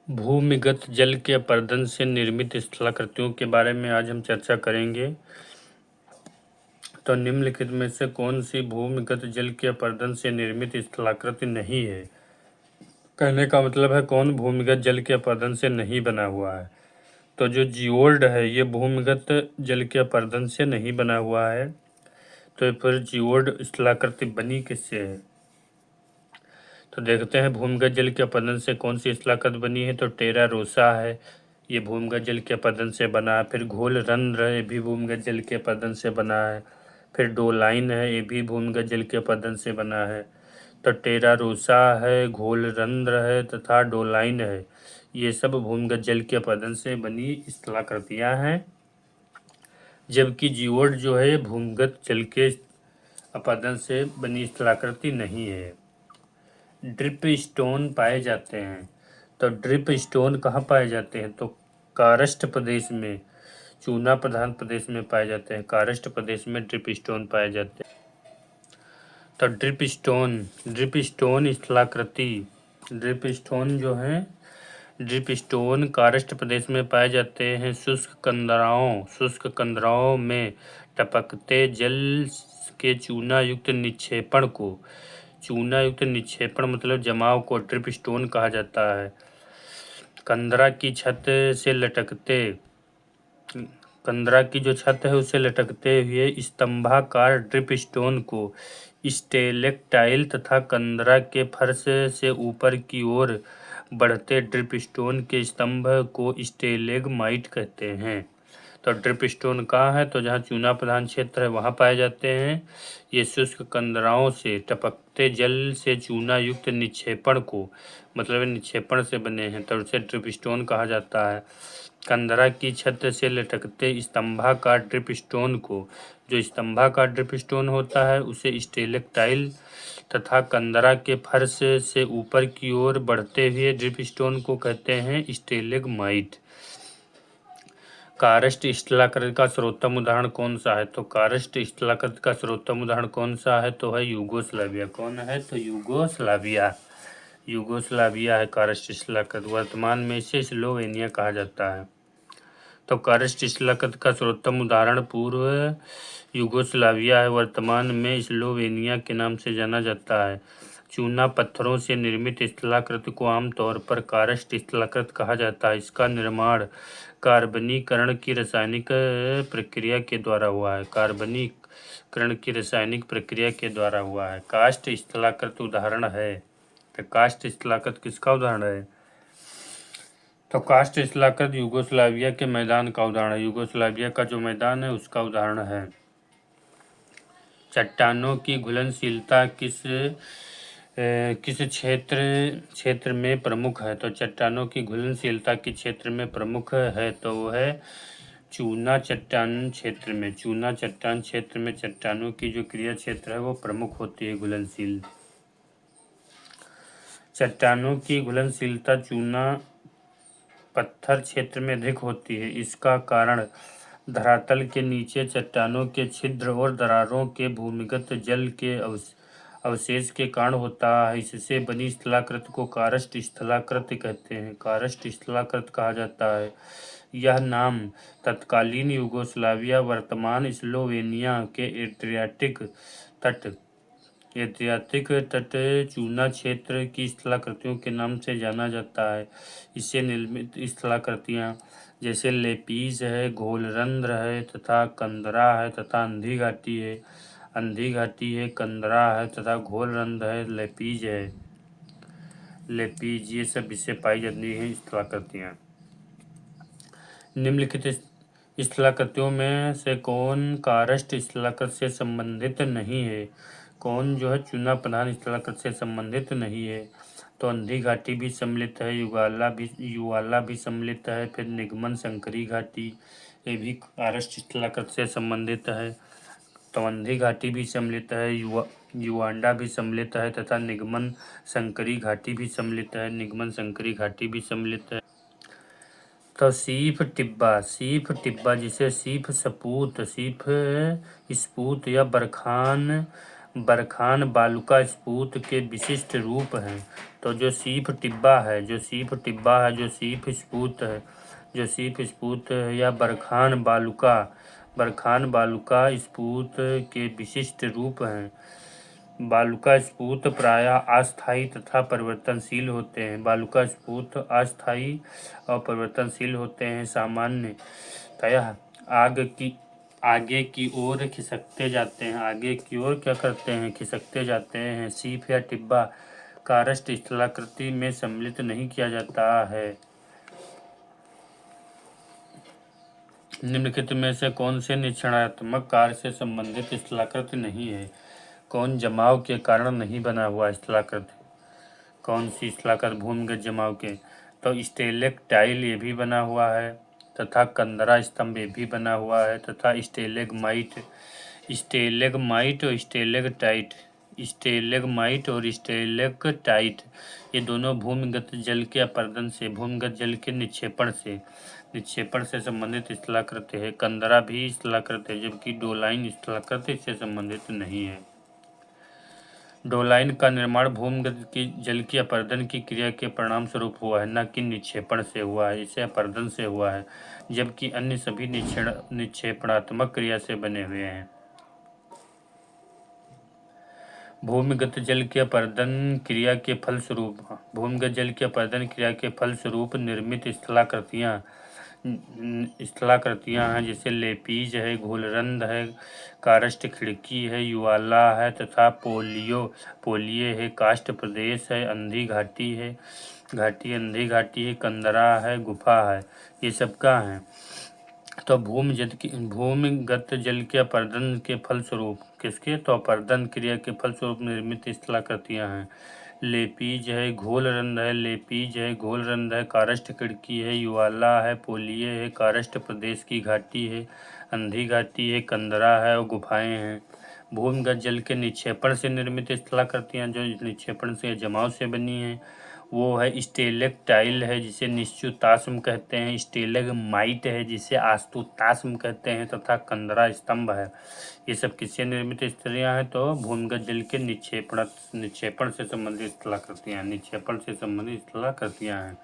भूमिगत जल के अपरदन से निर्मित स्थलाकृतियों के बारे में आज हम चर्चा करेंगे। तो निम्नलिखित में से कौन सी भूमिगत जल के अपरदन से निर्मित स्थलाकृति नहीं है? कहने का मतलब है कौन भूमिगत जल के अपरदन से नहीं बना हुआ है। तो जो जियोल्ड है ये भूमिगत जल के अपरदन से नहीं बना हुआ है। तो फिर जियोल्ड स्थलाकृति बनी किससे है? तो देखते हैं भूमिगत जल के अपरदन से कौन सी स्थलाकृति बनी है। तो टेरा रोसा है, ये भूमिगत जल के अपरदन से बना है। फिर घोल रंध्र ये भी भूमिगत जल के अपरदन से बना है। फिर डोलाइन है, ये भी भूमिगत जल के अपरदन से बना है। तो टेरा रोसा है, घोल रंध्र है तथा डोलाइन है, ये सब भूमिगत जल के अपरदन से बनी स्थलाकृतियाँ हैं। जबकि जियोड जो है भूमिगत जल के अपरदन से बनी स्थलाकृति नहीं है। ड्रिप स्टोन पाए जाते हैं। तो ड्रिप स्टोन कहाँ पाए जाते हैं? तो कारस्ट प्रदेश में, चूना प्रधान प्रदेश में पाए जाते हैं। कारस्ट प्रदेश में ड्रिप स्टोन पाए जाते हैं। तो ड्रिप स्टोन स्थलाकृति, ड्रिप स्टोन जो है ड्रिप स्टोन कारस्ट प्रदेश में पाए जाते हैं। शुष्क कंदराओं में टपकते जल के चूना युक्त निक्षेपण मतलब जमाव को ड्रिप स्टोन कहा जाता है। कंदरा की जो छत है उससे लटकते हुए स्तंभाकार ड्रिप स्टोन को स्टेलेक्टाइल तथा कंदरा के फर्श से ऊपर की ओर बढ़ते ड्रिप स्टोन के स्तंभ को स्टेलेगमाइट कहते हैं। तो ड्रिप स्टोन कहाँ है? तो जहाँ चूना प्रधान क्षेत्र है वहाँ पाए जाते हैं। ये शुष्क कंदराओं से टपकते जल से चूना युक्त निक्षेपण को मतलब निक्षेपण से बने हैं, तो उसे ड्रिप स्टोन कहा जाता है। कंदरा की छत से लटकते स्तंभाकार ड्रिप स्टोन को, जो स्तंभाकार ड्रिप स्टोन होता है उसे स्टेलेक्टाइल तथा कंदरा के फर्श से ऊपर की ओर बढ़ते हुए ड्रिप स्टोन को कहते हैं स्टेलेगमाइट। कारस्ट स्थलाकृति का सर्वोत्तम उदाहरण कौन सा है? तो कारस्ट स्थलाकृति का सर्वोत्तम उदाहरण कौन सा है? तो है यूगोस्लाविया। कौन है? तो यूगोस्लाविया है कारस्ट स्थलाकृति। वर्तमान में इसे स्लोवेनिया कहा जाता है। तो कारस्ट स्थलाकृति का सर्वोत्तम उदाहरण पूर्व यूगोस्लाविया है, वर्तमान में स्लोवेनिया के नाम से जाना जाता है। चूना पत्थरों से निर्मित स्थलाकृति को आमतौर पर कारस्ट स्थलाकृति कहा जाता है। इसका निर्माण कार्बनीकरण की रासायनिक प्रक्रिया के द्वारा हुआ है। कास्ट स्थलाकृति उदाहरण है। तो कास्ट स्थलाकृति किसका उदाहरण है? तो कास्ट स्थलाकृति यूगोस्लाविया के मैदान का उदाहरण है। यूगोस्लाविया का जो मैदान है उसका उदाहरण है। चट्टानों की घुलनशीलता किस क्षेत्र में प्रमुख है? तो चट्टानों की घुलनशीलता किस क्षेत्र में प्रमुख है? तो वो है चूना चट्टान क्षेत्र में। चूना चट्टान क्षेत्र में चट्टानों की जो क्रिया क्षेत्र है वो प्रमुख होती है, घुलनशील। चट्टानों की घुलनशीलता चूना पत्थर क्षेत्र में अधिक होती है। इसका कारण धरातल के नीचे चट्टानों के छिद्र और दरारों के भूमिगत जल के अवशेष के कारण होता है। इससे बनी स्थलाकृति को कारस्ट स्थलाकृति कहते हैं। कारस्ट स्थलाकृति कहा जाता है। यह नाम तत्कालीन यूगोस्लाविया, वर्तमान स्लोवेनिया के एड्रियाटिक तट चूना क्षेत्र की स्थलाकृतियों के नाम से जाना जाता है। इससे निर्मित स्थलाकृतियाँ जैसे लेपीज है, घोलरंध्र है तथा कंदरा है तथा अंधी घाटी है, कंदरा है तथा घोलरंध्र है, लेपीज ये सब इससे पाई जाती हैं स्थलाकृतियाँ। निम्नलिखित स्थलाकृतियों में से कौन कारस्ट स्थलाकृति से संबंधित नहीं है? कौन जो है चूना प्रधान स्थलाकृति से संबंधित नहीं है? तो अंधी घाटी भी सम्मिलित है, युवाला भी सम्मिलित है। फिर निगमन संकरी घाटी ये भी कारस्ट स्थलाकृति से संबंधित है। तो अंधी घाटी भी सम्मिलित है, युवांडा भी सम्मिलित है तथा निगमन संकरी घाटी भी सम्मिलित है। तो सीफ टिब्बा जिसे सीफ स्पूत या बरखान बरखान बालुका स्फूत के विशिष्ट रूप हैं। तो जो सीप टिब्बा है, जो सीप स्फूत है या बरखान बालुका स्फूत के विशिष्ट रूप हैं। बालुका स्फूत प्रायः अस्थायी तथा परिवर्तनशील होते हैं। बालुका स्फूत अस्थायी और परिवर्तनशील होते हैं। सामान्यतः आगे की ओर खिसकते जाते हैं। आगे की ओर क्या करते हैं? खिसकते जाते हैं। सीप या टिब्बा कारस्ट स्थलाकृति में सम्मिलित नहीं किया जाता है। निम्नलिखित में से कौन से निरीक्षणात्मक कार्य से संबंधित स्थलाकृति नहीं है? कौन जमाव के कारण नहीं बना हुआ स्थलाकृति? कौन सी स्थलाकृति भूमिगत जमाव के? तो स्टेलेक्टाइल ये भी बना हुआ है तथा कंदरा स्तंभ ये भी बना हुआ है तथा स्टेलेगमाइट और स्टेलेक्टाइट ये दोनों भूमिगत जल के अपरदन से, भूमिगत जल के निक्षेपण से संबंधित स्थलाकृति है। कंदरा भी स्थलाकृति है, जबकि डोलाइन स्थलाकृति से संबंधित नहीं है। डोलाइन का निर्माण भूमिगत की जल की अपरदन की क्रिया के परिणाम स्वरूप हुआ है, न कि निक्षेपण से हुआ है। इसे अपरदन से हुआ है, जबकि अन्य सभी निक्षेपणात्मक क्रिया से बने हुए हैं। भूमिगत जल के अपरदन क्रिया के फलस्वरूप निर्मित स्थलाकृतियां हैं, जैसे लेपीज है, घोलरंध है, कारस्ट खिड़की है, युवाला है तथा पोलिये है, काष्ठ प्रदेश है, अंधी घाटी है, कंदरा है, गुफा है। ये सबका है। तो भूमिगत जल के अपरदन के फलस्वरूप तो अपरदन क्रिया के फलस्वरूप निर्मित स्थलाकृतियां हैं। लेपीज है, घोलरंध है, कारस्ट खिड़की है, युवाला है, पोलिये है, कारस्ट प्रदेश की घाटी है, अंधी घाटी है, कंदरा है और गुफाएं हैं। भूमिगत जल के निक्षेपण से निर्मित स्थलाकृतियां जो निक्षेपण से जमाव से बनी हैं वो है स्टेलेक्टाइल है, जिसे निश्चुताश्म कहते हैं, स्टेलेगमाइट है, जिसे आस्तुताश्म कहते हैं तथा कंदरा स्तंभ है। ये सब किससे निर्मित स्थितियाँ हैं? तो भूमिगत जल के निक्षेपण से संबंधित स्थलाकृतियाँ हैं।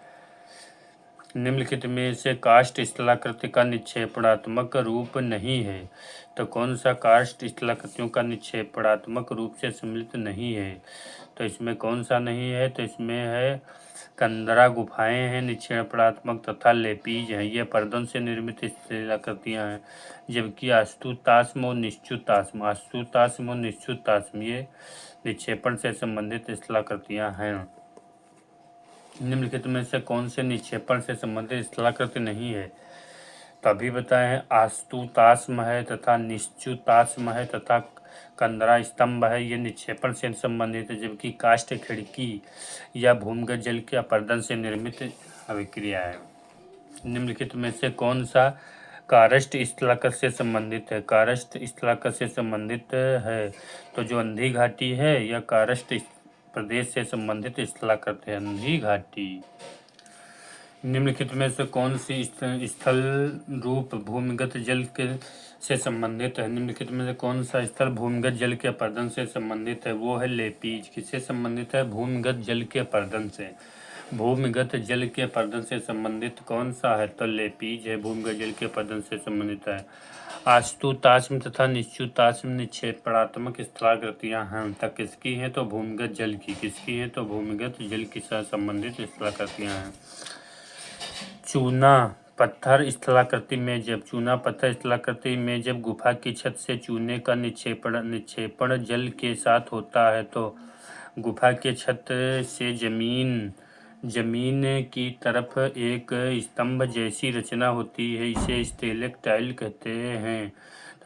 निम्नलिखित में से काष्ठ स्थलाकृति का निक्षेपणात्मक रूप नहीं है। तो कौन सा काष्ठ स्थलाकृतियों का निक्षेपणात्मक रूप से सम्मिलित नहीं है? तो इसमें कौन सा नहीं है? तो इसमें है कंदरा गुफाएं हैं निक्षेपणात्मक तथा लेपीज हैं, ये अपरदन से निर्मित स्थलाकृतियां हैं। जबकि आस्तुताश्म और निश्चुताश्म ये निक्षेपण से संबंधित स्थलाकृतियां हैं। निम्नलिखित में से कौन से निक्षेपण से संबंधित स्थलाकृति नहीं है? तो अभी बताए हैं आस्तुताश्म है तथा निश्चुताश्म है तथा कंदरा स्तंभ है, ये निक्षेपण से संबंधित है। जबकि काष्ठ खिड़की या भूमिगत जल के अपरदन से निर्मित अभिक्रिया है। निम्नलिखित में से कौन सा कारस्ट स्थलाकृति से संबंधित है? कारस्ट स्थलाकृति से संबंधित है तो जो अंधी घाटी है या कारस्ट प्रदेश से संबंधित स्थलाकृति है? अंधी घाटी। निम्नलिखित में से कौन सी स्थल रूप भूमिगत जल के से संबंधित है? निम्नलिखित में से कौन सा स्थल भूमिगत जल के अपरदन से संबंधित है? वो है लेपीज। किससे संबंधित है? भूमिगत जल के अपरदन से। भूमिगत जल के अपरदन से संबंधित कौन सा है? तो लेपीज है, भूमिगत जल के अपरदन से संबंधित है। आस्तुताश्म तथा निश्चुताश्म निक्षेपणात्मक स्थलाकृतियां हैं तक किसकी हैं? तो भूमिगत जल की। किसकी हैं? तो भूमिगत जल के साथ संबंधित स्थलाकृतियां हैं। चूना पत्थर स्थलाकृति में जब गुफा की छत से चूने का निक्षेपण जल के साथ होता है तो गुफा के छत से जमीन की तरफ एक स्तंभ जैसी रचना होती है, इसे स्टेलेक्टाइल कहते हैं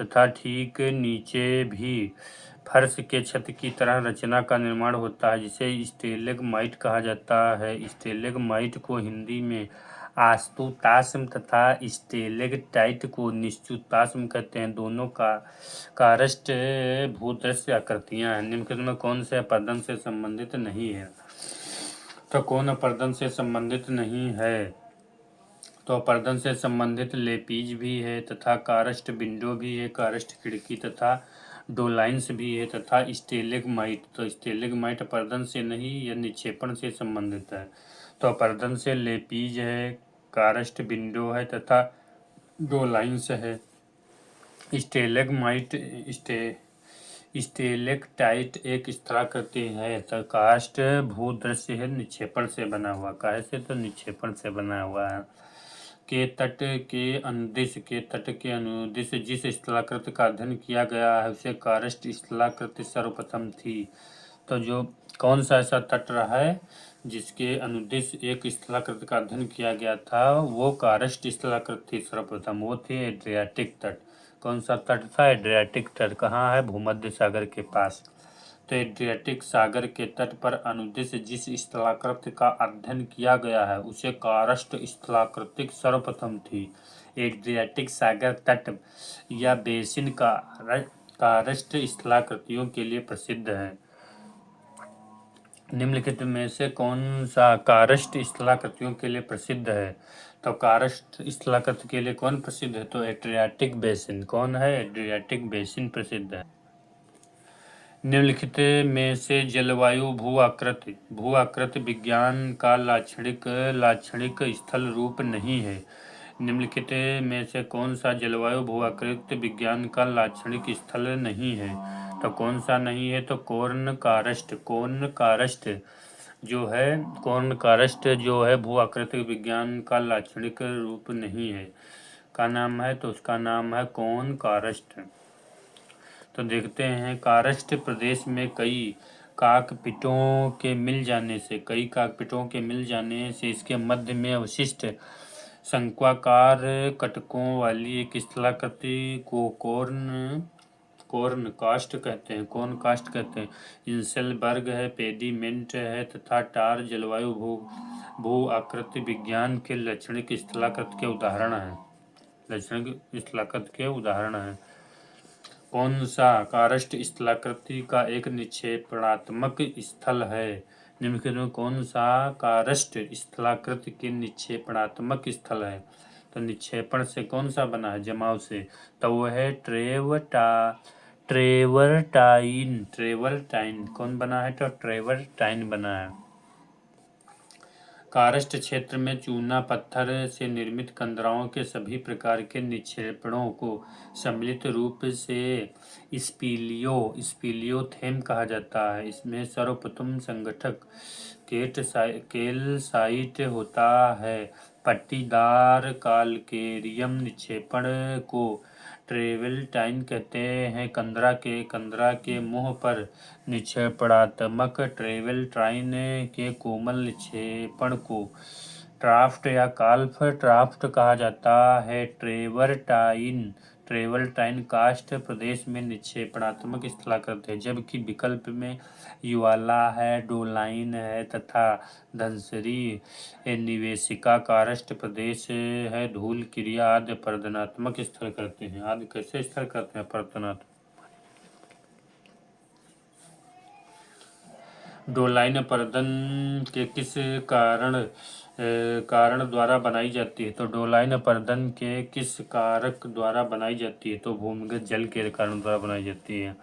तथा ठीक नीचे भी फर्श के छत की तरह रचना का निर्माण होता है, जिसे स्टेलेगमाइट कहा जाता है। स्टेलेगमाइट को हिंदी में आस्तुताश्म तथा स्टेलेक्टाइट को निश्चुताश्म कहते हैं। दोनों का कारस्ट भूदृश्य आकृतियां हैं। निम्नलिखित में कौन से अपरदन से संबंधित नहीं है? तो कौन अपरदन से संबंधित नहीं है? तो अपरदन से संबंधित लेपीज भी है तथा कारस्ट विंडो भी है, कारस्ट खिड़की तथा डोलाइन्स भी है तथा स्टेलेगमाइट। तो स्टेलेगमाइट अपर्दन से नहीं, यह निक्षेपण से संबंधित है। तो अपर्दन से लेपीज है, कारस्ट विंडो है तथा डोलाइन्स है। स्टेलेगमाइट स्टेलेक्टाइट एक स्थलाकृति है तो कास्ट भूदृश्य है, निक्षेपण से बना हुआ। काहे से? तो निक्षेपण से बना हुआ है। के तट के अनुदिश जिस स्थलाकृति का अध्ययन किया गया है उसे कारस्ट स्थलाकृति सर्वप्रथम थी। तो जो कौन सा ऐसा तट रहा है जिसके अनुदिश एक स्थलाकृति का अध्ययन किया गया था, वो कारस्ट स्थलाकृति थी सर्वप्रथम। वो थी एड्रियाटिक तट। कौन सा तट था? एड्रियाटिक तट। कहाँ है? भूमध्य सागर के पास। तो एड्रियाटिक सागर के तट पर अनुदिश जिस स्थलाकृति का अध्ययन किया गया है उसे कारस्ट स्थलाकृति सर्वप्रथम थी। एड्रियाटिक सागर तट या बेसिन का कारस्ट स्थलाकृतियों के लिए प्रसिद्ध है। निम्नलिखित में से कौन सा कारस्ट स्थलाकृतियों के लिए प्रसिद्ध है? तो कारस्ट स्थलाकृति के लिए कौन प्रसिद्ध है? तो एड्रियाटिक बेसिन। कौन है? एड्रियाटिक बेसिन प्रसिद्ध है। निम्नलिखित में से जलवायु भू आकृति विज्ञान का लाक्षणिक स्थल रूप नहीं है। निम्नलिखित में से कौन सा जलवायु भू आकृति विज्ञान का लाक्षणिक स्थल नहीं है? तो कौन सा नहीं है? तो कॉर्न कारस्ट जो है भू आकृति विज्ञान का लाक्षणिक रूप नहीं है। का नाम है? तो उसका नाम है कॉर्न कारस्ट। तो देखते हैं, कारस्ट प्रदेश में कई काकपिटों के मिल जाने से इसके मध्य में अवशिष्ट शंक्वाकार कटकों वाली एक स्थलाकृति को कॉर्न कास्ट कहते हैं। इंसेलबर्ग है, पेडीमेंट है तथा टार जलवायु भू आकृति विज्ञान के लाक्षणिक स्थलाकृति के उदाहरण हैं। कौन सा कारस्ट स्थलाकृति का एक निक्षेपणात्मक स्थल है? निम्नलिखित में कौन सा कारस्ट स्थलाकृति के निक्षेपणात्मक स्थल है? तो निक्षेपण से कौन सा बना है? जमाव से। तो वो है ट्रेवर्टाइन। कौन बना है? तो ट्रेवर्टाइन बना है। कारस्ट क्षेत्र में चूना पत्थर से निर्मित कंदराओं के सभी प्रकार के निक्षेपणों को सम्मिलित रूप से स्पीलियोथेम कहा जाता है। इसमें सर्वप्रथम संगठक केलसाइट होता है। पट्टीदार कालकेरियम निक्षेपण को ट्रेवर्टाइन कहते हैं। कंदरा के मुंह पर निक्षेपणात्मक ट्रेवर्टाइन के कोमल निक्षेपण को ट्राफ्ट या काल्फ ट्राफ्ट कहा जाता है। ट्रेवर्टाइन कास्ट प्रदेश में निक्षेपणात्मक स्थलाकृति है, जबकि विकल्प में युवाला है, डोलाइन है तथा धनसरी निवेशिका कारस्ट प्रदेश है। धूल क्रिया आदि अपरदनात्मक स्थल करते हैं। आदि कैसे स्थल करते हैं? अपरदनात्मक। डोलाइन अपरदन के किस कारण द्वारा बनाई जाती है? तो डोलाइन अपरदन के किस कारक द्वारा बनाई जाती है? तो भूमिगत जल के कारण द्वारा बनाई जाती है।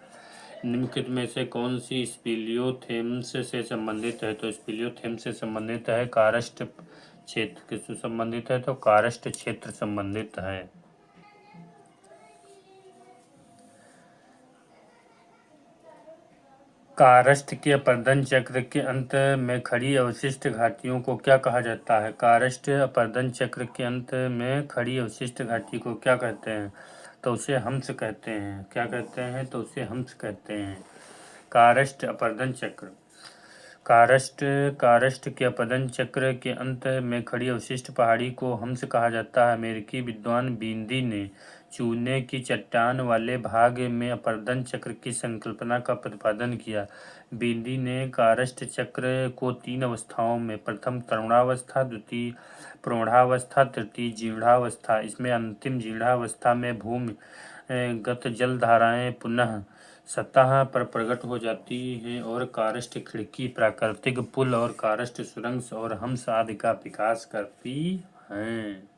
निम्नलिखित में से कौन सी स्पीलियोथेम्स से संबंधित है? तो स्पीलियोथेम्स से संबंधित है कारस्ट क्षेत्र। किससे संबंधित है? तो कारस्ट क्षेत्र संबंधित है। कारस्ट के अपरदन चक्र के अंत में खड़ी अवशिष्ट घाटियों को क्या कहा जाता है? कारस्ट अपरदन चक्र के अंत में खड़ी अवशिष्ट घाटी को क्या कहते हैं? तो उसे हम्स कहते हैं। क्या कहते हैं? तो उसे हम्स कहते हैं। कारस्ट अपरदन चक्र कारस्ट के अपरदन चक्र के अंत में खड़ी अवशिष्ट पहाड़ी को हम्स कहा जाता है। अमेरिकी विद्वान बिंदी ने चूने की चट्टान वाले भाग में अपरदन चक्र की संकल्पना का प्रतिपादन किया। बिंदी ने कारस्ट चक्र को 3 अवस्थाओं में, प्रथम तरुणावस्था, द्वितीय प्रौढ़ावस्था, तृतीय जीर्णावस्था। इसमें अंतिम जीर्णावस्था में भूमिगत जल धाराएं पुनः सतह पर प्रकट हो जाती हैं और कारस्ट खिड़की, प्राकृतिक पुल और कारस्ट सुरंग और हम्स आदि का विकास करती हैं।